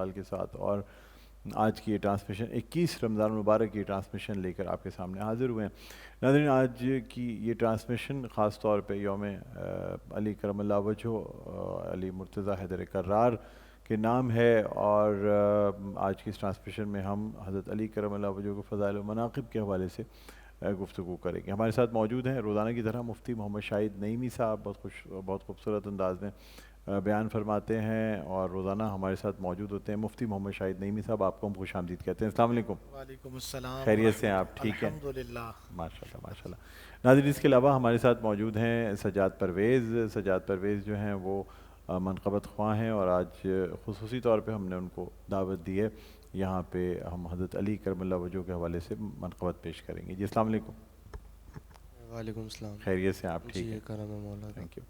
سال کے ساتھ اور آج کی یہ ٹرانسمیشن 21 رمضان المبارک کی ٹرانسمیشن لے کر آپ کے سامنے حاضر ہوئے ہیں۔ ناظرین، آج کی یہ ٹرانسمیشن خاص طور پہ یوم علی کرم اللہ وجہہ علی مرتضیٰ حیدر کرار کے نام ہے، اور آج کی اس ٹرانسمیشن میں ہم حضرت علی کرم اللہ وجہہ کے فضائل و مناقب کے حوالے سے گفتگو کریں گے۔ ہمارے ساتھ موجود ہیں روزانہ کی طرح مفتی محمد شاہد نعیمی صاحب، بہت خوبصورت انداز میں بیان فرماتے ہیں اور روزانہ ہمارے ساتھ موجود ہوتے ہیں۔ مفتی محمد شاہد نعیمی صاحب، آپ کو ہم خوش آمدید کہتے ہیں۔ السلام علیکم۔ وعلیکم السلام، خیریت سے ہیں آپ؟ ٹھیک ہیں؟ الحمدللہ۔ ماشاءاللہ ماشاءاللہ۔ ناظرین، اس کے علاوہ ہمارے ساتھ موجود ہیں سجاد پرویز۔ سجاد پرویز جو ہیں وہ منقبت خواہ ہیں، اور آج خصوصی طور پہ ہم نے ان کو دعوت دی ہے، یہاں پہ ہم حضرت علی کرم اللہ وجہہ کے حوالے سے منقبت پیش کریں گے۔ جی السلام علیکم۔ وعلیکم السلام۔ خیریت سے آپ؟ ٹھیک جی ہے، کرم مولا کا۔ Thank you.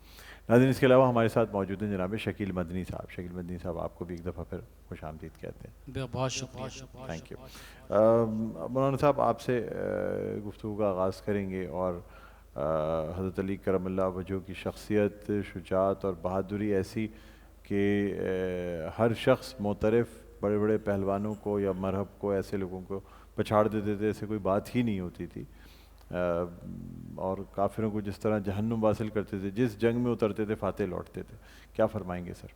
ناظرین، اس کے علاوہ ہمارے ساتھ موجود ہیں جناب شکیل مدنی صاحب۔ شکیل مدنی صاحب، آپ کو بھی ایک دفعہ پھر خوش آمدید کہتے ہیں۔ بہت شکریہ۔ Thank you. مولانا صاحب، آپ سے گفتگو کا آغاز کریں گے، اور حضرت علی کرم اللہ وجہہ کی شخصیت، شجاعت اور بہادری ایسی کہ ہر شخص معترف بڑے بڑے پہلوانوں کو یا مرہب کو، ایسے لوگوں کو پچھاڑ دیتے تھے، ایسے کوئی بات ہی نہیں ہوتی تھی، اور کافروں کو جس طرح جہنم واصل کرتے تھے، جس جنگ میں اترتے تھے فاتح لوٹتے تھے۔ کیا فرمائیں گے سر؟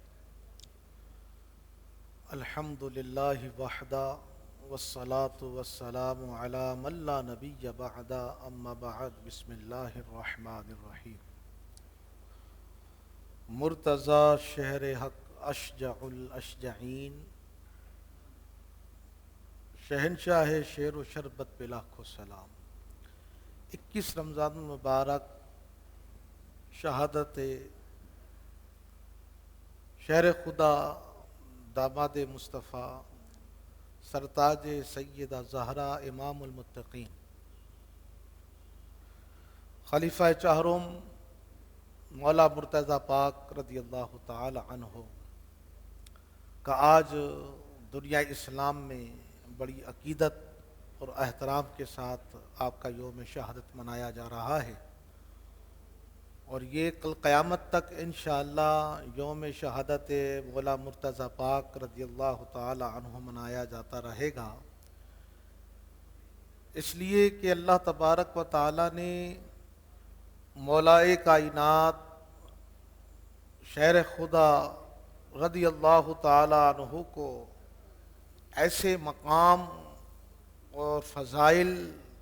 الحمدللہ وحدہ والصلاة والسلام علی من لا نبی بعدہ، اما بعد، بسم اللہ الرحمن الرحیم۔ مرتضی شہر حق اشجع الاشجعین، شہنشاہ شعر و شربت پہ لاکھوں سلام۔ 21 رمضان المبارک شہادت شہر خدا داماد مصطفیٰ سرتاج سیدہ زہرا امام المتقین خلیفہ چہارم مولا مرتضیٰ پاک رضی اللہ تعالی عنہ کا آج دنیا اسلام میں بڑی عقیدت اور احترام کے ساتھ آپ کا یوم شہادت منایا جا رہا ہے، اور یہ کل قیامت تک انشاءاللہ یوم شہادت مولا مرتضیٰ پاک رضی اللہ تعالی عنہ منایا جاتا رہے گا، اس لیے کہ اللہ تبارک و تعالی نے مولا کائنات شہر خدا رضی اللہ تعالی عنہ کو ایسے مقام اور فضائل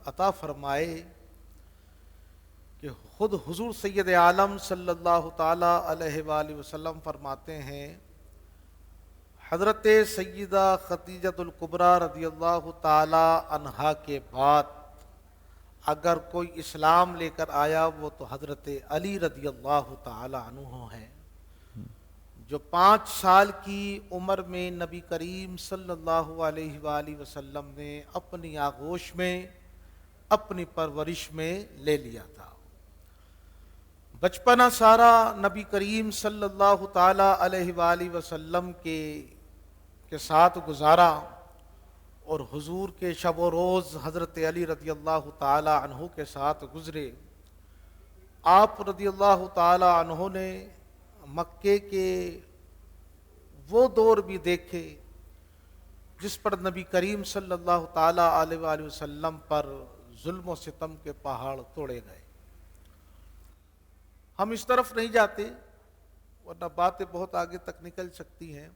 عطا فرمائے کہ خود حضور سید عالم صلی اللہ تعالی علیہ وآلہ وسلم فرماتے ہیں، حضرت سیدہ خدیجۃ الکبریٰ رضی اللہ تعالی عنہا کے بعد اگر کوئی اسلام لے کر آیا وہ تو حضرت علی رضی اللہ تعالی عنہ ہے، جو 5 سال کی عمر میں نبی کریم صلی اللہ علیہ وآلہ وسلم نے اپنی آغوش میں، اپنی پرورش میں لے لیا تھا۔ بچپنا سارا نبی کریم صلی اللہ تعالی علیہ وآلہ وسلم کے ساتھ گزارا، اور حضور کے شب و روز حضرت علی رضی اللہ تعالی عنہ کے ساتھ گزرے۔ آپ رضی اللہ تعالی عنہ نے مکے کے وہ دور بھی دیکھے جس پر نبی کریم صلی اللہ تعالی علیہ وآلہ وسلم پر ظلم و ستم کے پہاڑ توڑے گئے۔ ہم اس طرف نہیں جاتے ورنہ باتیں بہت آگے تک نکل سکتی ہیں۔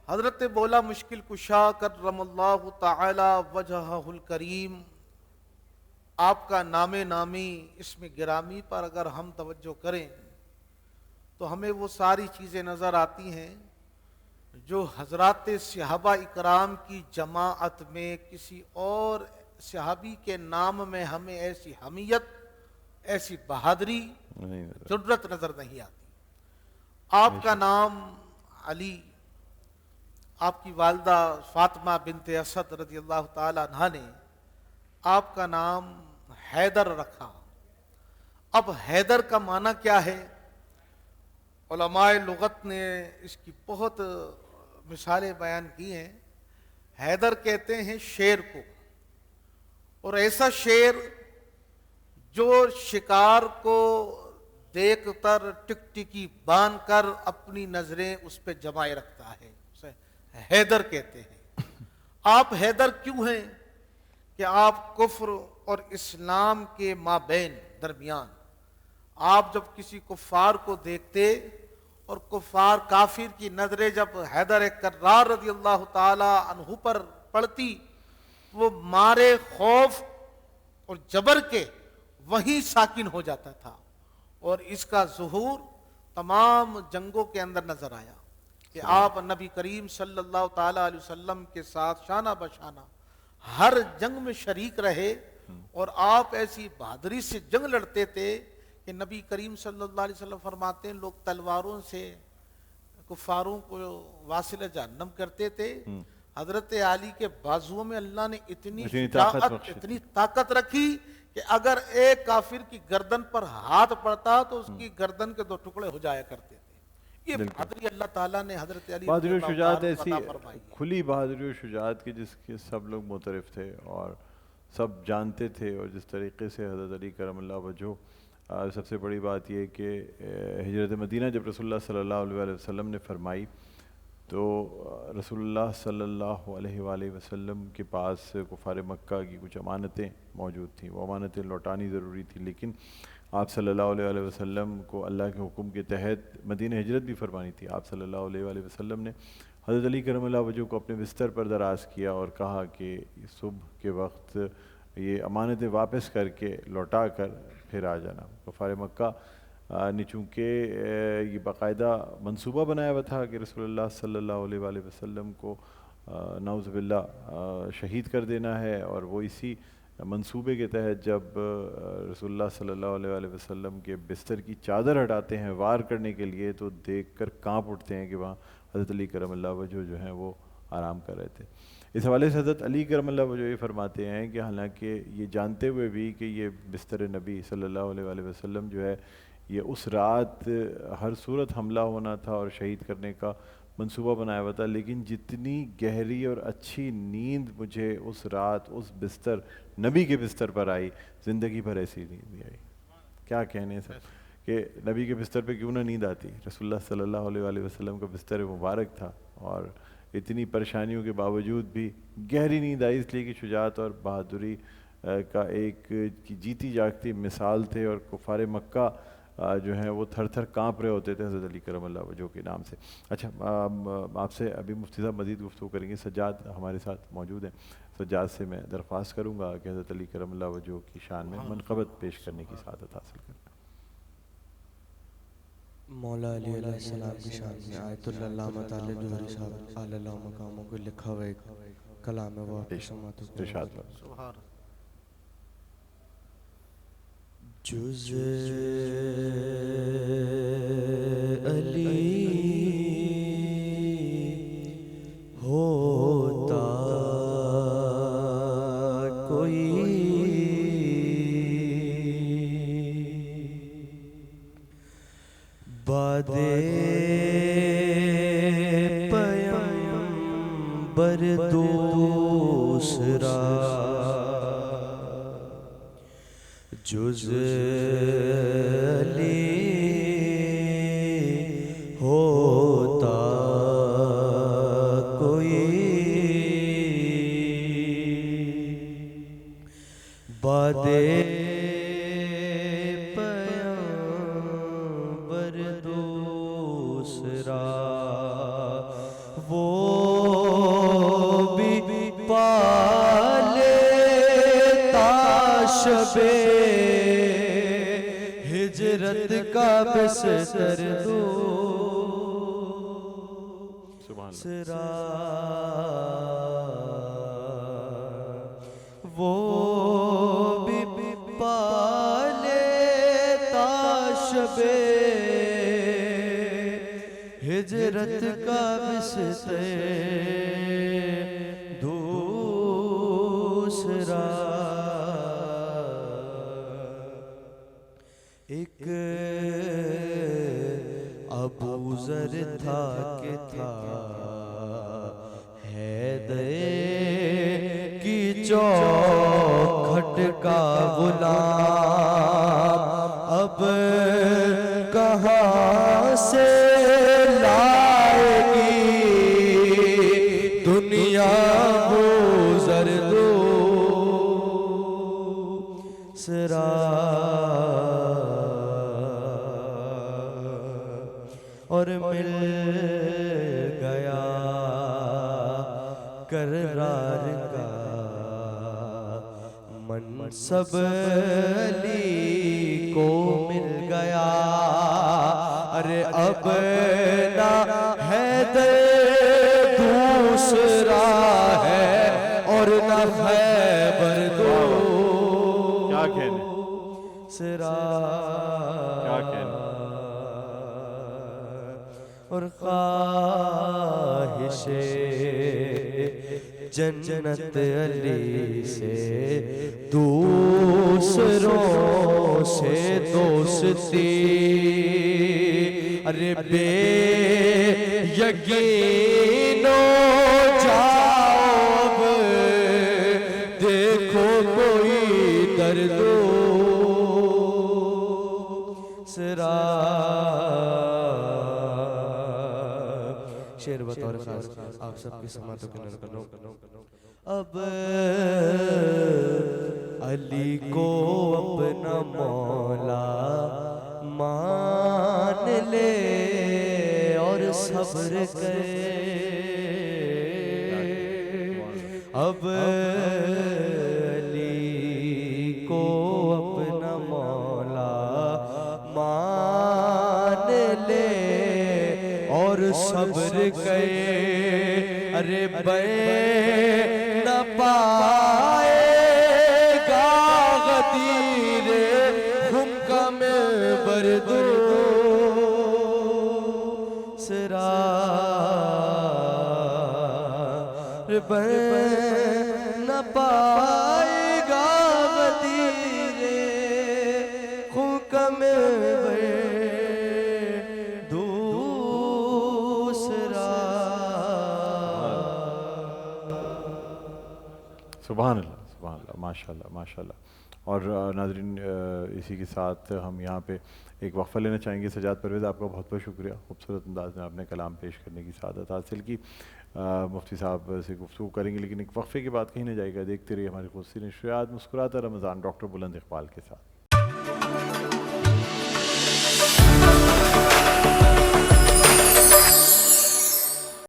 حضرت مولا مشکل کشا کرم اللہ تعالی وجہہ الکریم، آپ کا نام نامی اسم گرامی پر اگر ہم توجہ کریں تو ہمیں وہ ساری چیزیں نظر آتی ہیں جو حضرات صحابہ اکرام کی جماعت میں کسی اور صحابی کے نام میں ہمیں ایسی حمیت، ایسی بہادری، جرأت نظر نہیں آتی۔ آپ کا نام علی، آپ کی والدہ فاطمہ بنت اسد رضی اللہ تعالی عنہا نے آپ کا نام حیدر رکھا۔ اب حیدر کا معنی کیا ہے؟ علماء لغت نے اس کی بہت مثالیں بیان کی ہیں۔ حیدر کہتے ہیں شیر کو، اور ایسا شیر جو شکار کو دیکھ کر ٹکٹکی باندھ کر اپنی نظریں اس پہ جمائے رکھتا ہے، اسے حیدر کہتے ہیں۔ آپ حیدر کیوں ہیں؟ کہ آپ کفر اور اسلام کے مابین درمیان آپ جب کسی کفار کو دیکھتے اور کفار کافر کی نظریں جب حیدر کرار رضی اللہ تعالی عنہ پر پڑتی، وہ مارے خوف اور جبر کے وہیں ساکن ہو جاتا تھا، اور اس کا ظہور تمام جنگوں کے اندر نظر آیا کہ آپ نبی کریم صلی اللہ تعالی علیہ وسلم کے ساتھ شانہ بشانہ ہر جنگ میں شریک رہے، اور آپ ایسی بہادری سے جنگ لڑتے تھے کہ نبی کریم صلی اللہ علیہ وسلم فرماتے ہیں لوگ تلواروں سے کفاروں کو واصل جہنم کرتے تھے، حضرت علی کے بازوؤں میں اللہ نے اتنی طاقت رکھی کہ اگر ایک کافر کی گردن پر ہاتھ پڑتا تو اس کی گردن کے 2 ٹکڑے ہو جایا کرتے تھے۔ یہ بہادری اللہ تعالیٰ نے حضرت علی بہادری و شجاعت ایسی فرمائی، کھلی بہادری و شجاعت کی جس کے سب لوگ معترف تھے اور سب جانتے تھے، اور جس طریقے سے حضرت علی کرم اللہ وجہہ، سب سے بڑی بات یہ کہ ہجرت مدینہ جب رسول اللہ صلی اللہ علیہ وسلم نے فرمائی تو رسول اللہ صلی اللہ علیہ وآلہ وسلم کے پاس کفار مکہ کی کچھ امانتیں موجود تھیں، وہ امانتیں لوٹانی ضروری تھی، لیکن آپ صلی اللہ علیہ وآلہ وسلم کو اللہ کے حکم کے تحت مدینہ ہجرت بھی فرمانی تھی۔ آپ صلی اللہ علیہ وآلہ وسلم نے حضرت علی کرم اللہ وجہہ کو اپنے بستر پر دراز کیا اور کہا کہ صبح کے وقت یہ امانتیں واپس کر کے لوٹا کر پھر آ جانا۔ کفار مکہ نے چونکہ یہ باقاعدہ منصوبہ بنایا ہوا تھا کہ رسول اللہ صلی اللہ علیہ وآلہ وسلم کو نعوذ باللہ شہید کر دینا ہے، اور وہ اسی منصوبے کے تحت جب رسول اللہ صلی اللہ علیہ وآلہ وسلم کے بستر کی چادر ہٹاتے ہیں وار کرنے کے لیے تو دیکھ کر کانپ اٹھتے ہیں کہ وہاں حضرت علی کرم اللہ وجہہ جو ہیں وہ آرام کر رہے تھے۔ اس حوالے سے حضرت علی کرم اللہ وجہہ یہ فرماتے ہیں کہ حالانکہ یہ جانتے ہوئے بھی کہ یہ بستر نبی صلی اللہ علیہ وآلہ وسلم جو ہے یہ اس رات ہر صورت حملہ ہونا تھا اور شہید کرنے کا منصوبہ بنایا ہوا تھا، لیکن جتنی گہری اور اچھی نیند مجھے اس رات اس بستر نبی کے بستر پر آئی، زندگی بھر ایسی نیند نہیں آئی۔ کیا کہنے سر کہ نبی کے بستر پہ کیوں نہ نیند آتی؟ رسول اللہ صلی اللہ علیہ وآلہ وسلم کا بستر مبارک تھا، اور اتنی پریشانیوں کے باوجود بھی گہری نیند آئی، اس لیے کہ شجاعت اور بہادری کا ایک جیتی جاگتی مثال تھے، اور کفار مکہ جو ہیں وہ تھر تھر کانپ رہے ہوتے تھے حضرت علی کرم اللہ وجہہ کے نام سے۔ اچھا، آپ سے ابھی مفتی صاحب مزید گفتگو کریں گے، سجاد ہمارے ساتھ موجود ہیں، سجاد سے میں درخواست کروں گا کہ حضرت علی کرم اللہ وجہہ کی شان میں منقبت پیش کرنے کی سعادت حاصل کریں۔ مولا علی علیہ السلام کی شان میں آیت اللہ علامہ تعالی جوہری صاحب علی اللہ مقاموں کو لکھا ہوا ایک کلام ہے، وہ آپ سماعت ارشاد سبحان جز علی ہوتا کوئی بادے پیمبر دوسرا جز علی ہوتا کوئی بادے پیمبر دوسرا وہ بھی پالتا شبے ہجرت کا بستر دوسرا وہ بھی پالتا شبے ہجرت کا بستر دوسرا ایک ابو ذر تھا کہ تھا حیدر کی چوکھٹ کا غلام، اب کہاں سے لائے گی اور مل گیا کرار کا منصب علی کو مل گیا ارے اب نہ حیدر دوسرا ہے اور نہ خیبر کیا کہنے دوسرا کیا کہنے اور خواہش جنت علی سے دوسروں سے دوستی ارے بے یقین ہو جاؤ اب دیکھو کوئی درد سرا شعر بطور خاص آپ سب کی سماعتوں کے نظر کرو اب علی کو اپنا مولا مان لے اور صبر کرے اب علی کو اپنا مولا مان لے اور صبر کرے ارے بے نہ پائے گا غدیر خم کا منبر دوسرا بے نہ پائے گا غدیر خم کا منبر سبحان اللہ ماشاءاللہ ماشاءاللہ. اور ناظرین اسی کے ساتھ ہم یہاں پہ ایک وقفہ لینا چاہیں گے. سجاد پرویز آپ کا بہت بہت شکریہ, خوبصورت انداز میں آپ نے کلام پیش کرنے کی سعادت حاصل کی. مفتی صاحب سے گفتگو کریں گے لیکن ایک وقفے کے بعد کہیں نہ جائے گا. دیکھتے رہیے ہماری خصوصی نشریات مسکراتا رمضان ڈاکٹر بلند اقبال کے ساتھ.